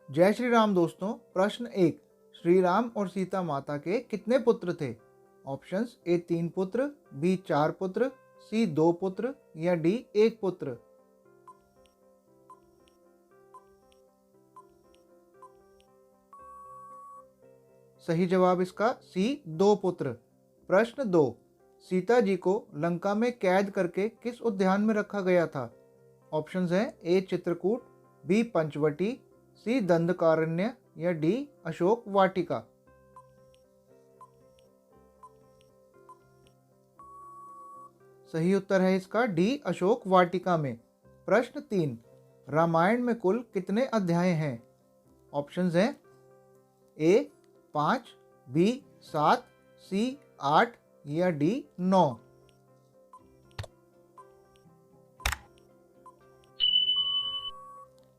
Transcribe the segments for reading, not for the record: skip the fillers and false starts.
जय श्री राम दोस्तों। प्रश्न एक, श्री राम और सीता माता के कितने पुत्र थे? ऑप्शंस ए 3 पुत्र, बी 4 पुत्र, सी 2 पुत्र या डी 1 पुत्र। सही जवाब इसका सी 2 पुत्र। प्रश्न 2, सीता जी को लंका में कैद करके किस उद्यान में रखा गया था? ऑप्शंस हैं ए चित्रकूट, बी पंचवटी, सी दंडकारण्य या डी अशोक वाटिका। सही उत्तर है इसका डी अशोक वाटिका में। प्रश्न 3, रामायण में कुल कितने अध्याय हैं? ऑप्शंस हैं ए 5, बी 7, सी 8 या डी 9।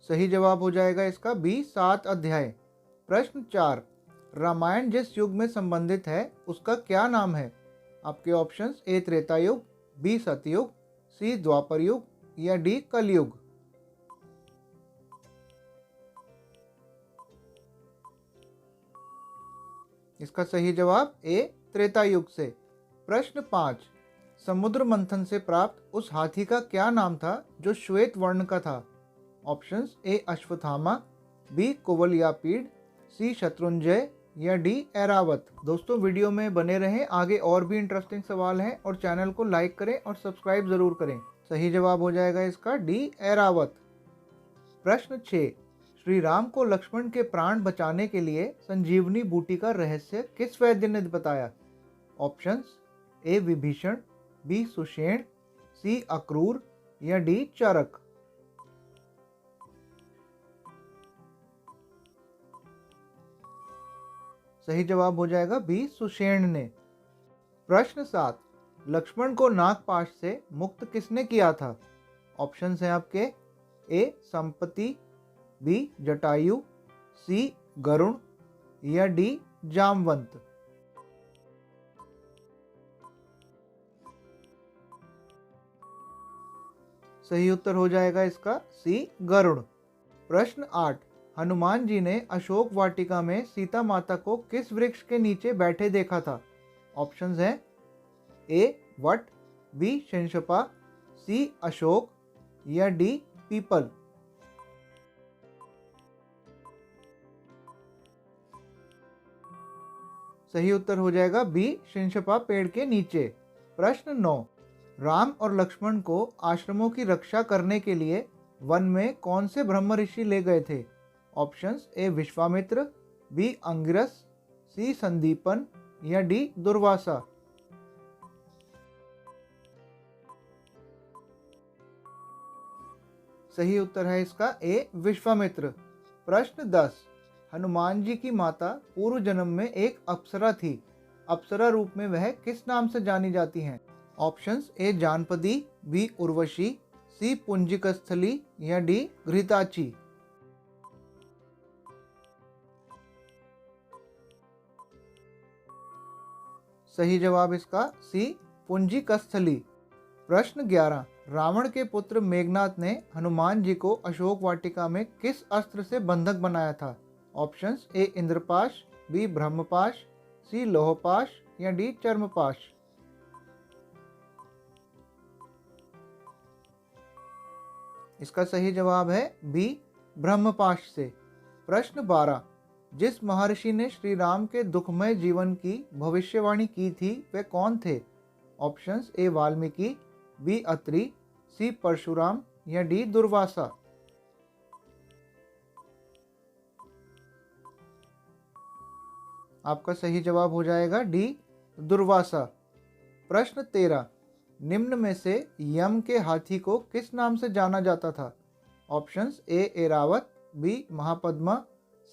सही जवाब हो जाएगा इसका बी 7 अध्याय। प्रश्न 4, रामायण जिस युग में संबंधित है उसका क्या नाम है? आपके ऑप्शंस ए त्रेता युग, बी सतयुग, सी द्वापर युग या डी कलयुग। इसका सही जवाब ए त्रेता युग से। प्रश्न 5, समुद्र मंथन से प्राप्त उस हाथी का क्या नाम था जो श्वेत वर्ण का था? ऑप्शंस ए अश्वत्थामा, बी कुवलयापीड़, सी शत्रुंजय या डी ऐरावत। दोस्तों वीडियो में बने रहें, आगे और भी इंटरेस्टिंग सवाल हैं और चैनल को लाइक करें और सब्सक्राइब जरूर करें। सही जवाब हो जाएगा इसका डी ऐरावत। प्रश्न 6, श्री राम को लक्ष्मण के प्राण बचाने के लिए संजीवनी बूटी का रहस्य किस वैद्य ने बताया? Options A Vibhishan, B Sushen, C Akrur या डी चरक। सही जवाब हो जाएगा बी सुषेण ने। प्रश्न 7, लक्ष्मण को नागपाश से मुक्त किसने किया था? ऑप्शंस हैं आपके ए संपत्ति, बी जटायु, सी गरुण या डी जामवंत। सही उत्तर हो जाएगा इसका सी गरुड़। प्रश्न 8, हनुमान जी ने अशोक वाटिका में सीता माता को किस वृक्ष के नीचे बैठे देखा था? ऑप्शंस हैं ए वट, बी शंशपा, सी अशोक या डी पीपल। सही उत्तर हो जाएगा बी शंशपा पेड़ के नीचे। प्रश्न 9, राम और लक्ष्मण को आश्रमों की रक्षा करने के लिए वन में कौन से ब्रह्म ऋषि ले गए थे? Options A Vishwamitra, B Angiras, C Sandipan या डी दुर्वासा। सही उत्तर है इसका ए विश्वामित्र। प्रश्न 10, हनुमान जी की माता पूर्व जन्म में एक अप्सरा थी। अप्सरा रूप में वह किस नाम से जानी जाती हैं? ऑप्शंस ए जानपदी, बी उर्वशी, सी पुंजिकस्थली या डी घृताची। सही जवाब इसका सी पुंजिकस्थली। प्रश्न 11, रावण के पुत्र मेघनाथ ने हनुमान जी को अशोक वाटिका में किस अस्त्र से बंधक बनाया था? ऑप्शंस ए इंद्रपाश, बी ब्रह्मपाश, सी लोहपाश या डी चर्मपाश। इसका सही जवाब है बी ब्रह्मपाश से। प्रश्न 12, जिस महर्षि ने श्री राम के दुखमय जीवन की भविष्यवाणी की थी वे कौन थे? Options A Valmiki, B Atri, C Parshuram या डी दुर्वासा। आपका सही जवाब हो जाएगा डी दुर्वासा। प्रश्न 13, निम्न में से यम के हाथी को किस नाम से जाना जाता था? Options A Airavat, B Mahapadma,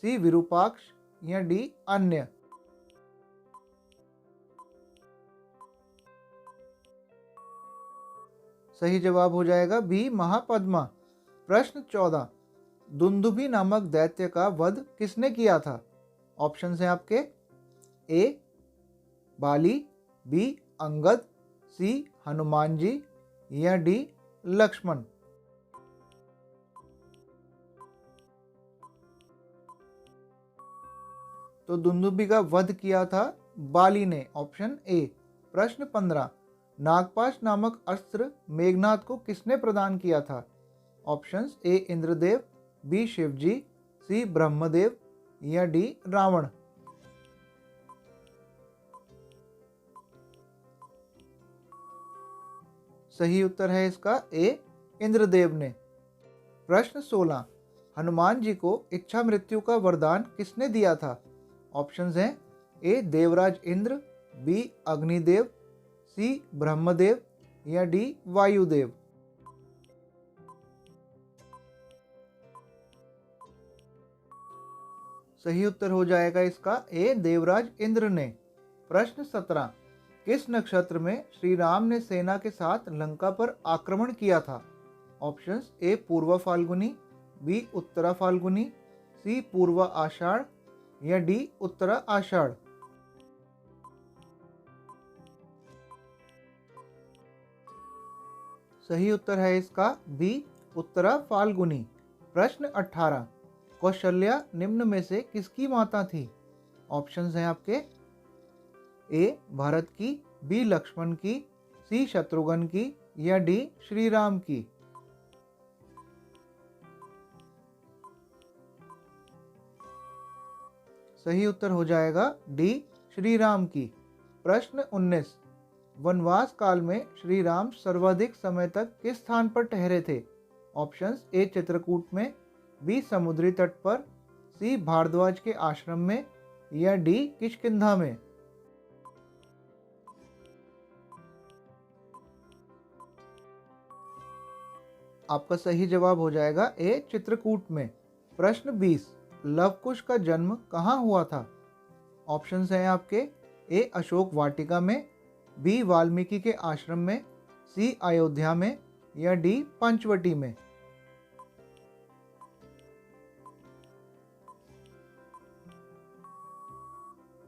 C Virupaksha या डी अन्य। सही जवाब हो जाएगा बी महापद्मा। प्रश्न 14, दुंदुभि नामक दैत्य का वध किसने किया था? ऑप्शंस हैं आपके ए बाली, बी अंगद, सी हनुमान जी या डी लक्ष्मण। तो दुंदुभी का वध किया था बाली ने, ऑप्शन ए। प्रश्न 15, नागपाश नामक अस्त्र मेघनाथ को किसने प्रदान किया था? Options A Indradev, B Shivji, C Brahmadev या डी रावण। सही उत्तर है इसका ए इंद्रदेव ने। प्रश्न 16, हनुमान जी को इच्छा मृत्यु का वरदान किसने दिया था? ऑप्शंस हैं ए देवराज इंद्र, बी अग्निदेव, सी ब्रह्मदेव या डी वायुदेव। सही उत्तर हो जाएगा इसका ए देवराज इंद्र ने। प्रश्न 17, किस नक्षत्र में श्री राम ने सेना के साथ लंका पर आक्रमण किया था? ऑप्शंस ए पूर्व फाल्गुनी, बी उत्तरा फाल्गुनी, सी पूर्व आषाढ़ या डी उत्तरा आषाढ़। सही उत्तर है इसका बी उत्तरा फाल्गुनी। प्रश्न 18, कौशल्या निम्न में से किसकी माता थी? ऑप्शंस हैं आपके ए भरत की, बी लक्ष्मण की, सी शत्रुघ्न की या डी श्री राम की। सही उत्तर हो जाएगा डी श्री राम की। प्रश्न 19, वनवास काल में श्री राम सर्वाधिक समय तक किस स्थान पर ठहरे थे? ऑप्शंस ए चित्रकूट में, बी समुद्री तट पर, सी भारद्वाज के आश्रम में या डी किष्किंधा में। आपका सही जवाब हो जाएगा ए चित्रकूट में। प्रश्न 20, लवकुश का जन्म कहाँ हुआ था? ऑप्शंस हैं आपके ए अशोक वाटिका में, बी वाल्मीकि के आश्रम में, सी अयोध्या में या डी पंचवटी में।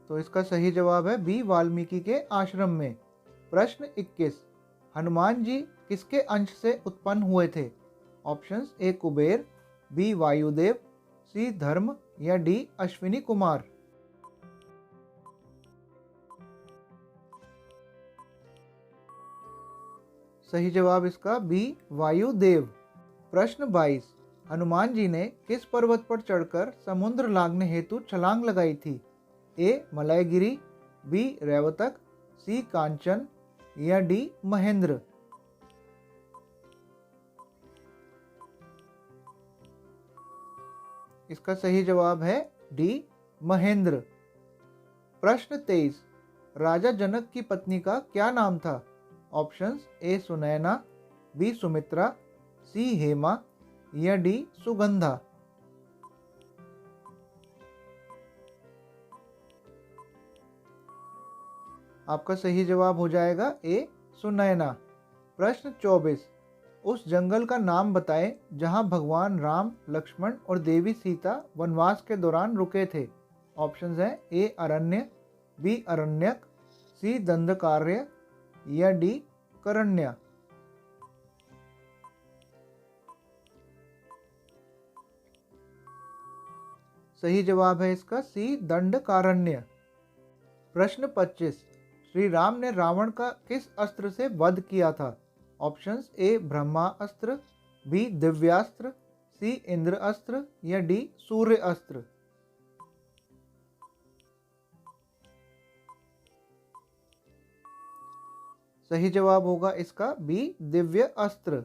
तो इसका सही जवाब है बी वाल्मीकि के आश्रम में। प्रश्न 21, हनुमान जी किसके अंश से उत्पन्न हुए थे? Options A Kuber, B Vayudev, C Dharma या डी अश्विनी कुमार। सही जवाब इसका बी वायुदेव। प्रश्न 22, हनुमान जी ने किस पर्वत पर चढ़कर समुद्र लांघने हेतु छलांग लगाई थी? ए मलयगिरी, बी रेवतक, सी कांचन या डी महेंद्र। इसका सही जवाब है डी महेंद्र। प्रश्न 23, राजा जनक की पत्नी का क्या नाम था? Options A Sunaina, B Sumitra, C Hema या डी सुगंधा। आपका सही जवाब हो जाएगा ए सुनैना। प्रश्न 24, उस जंगल का नाम बताएं जहां भगवान राम, लक्ष्मण और देवी सीता वनवास के दौरान रुके थे। ऑप्शंस हैं ए अरण्य, बी अरण्यक, सी दंडकारण्य या डी करण्य। सही जवाब है इसका सी दंडकारण्य। प्रश्न 25, श्री राम ने रावण का किस अस्त्र से वध किया था? Options A Brahmastra, B Divyastra, C Indra astra या डी सूर्य अस्त्र। सही जवाब होगा इसका बी दिव्य अस्त्र।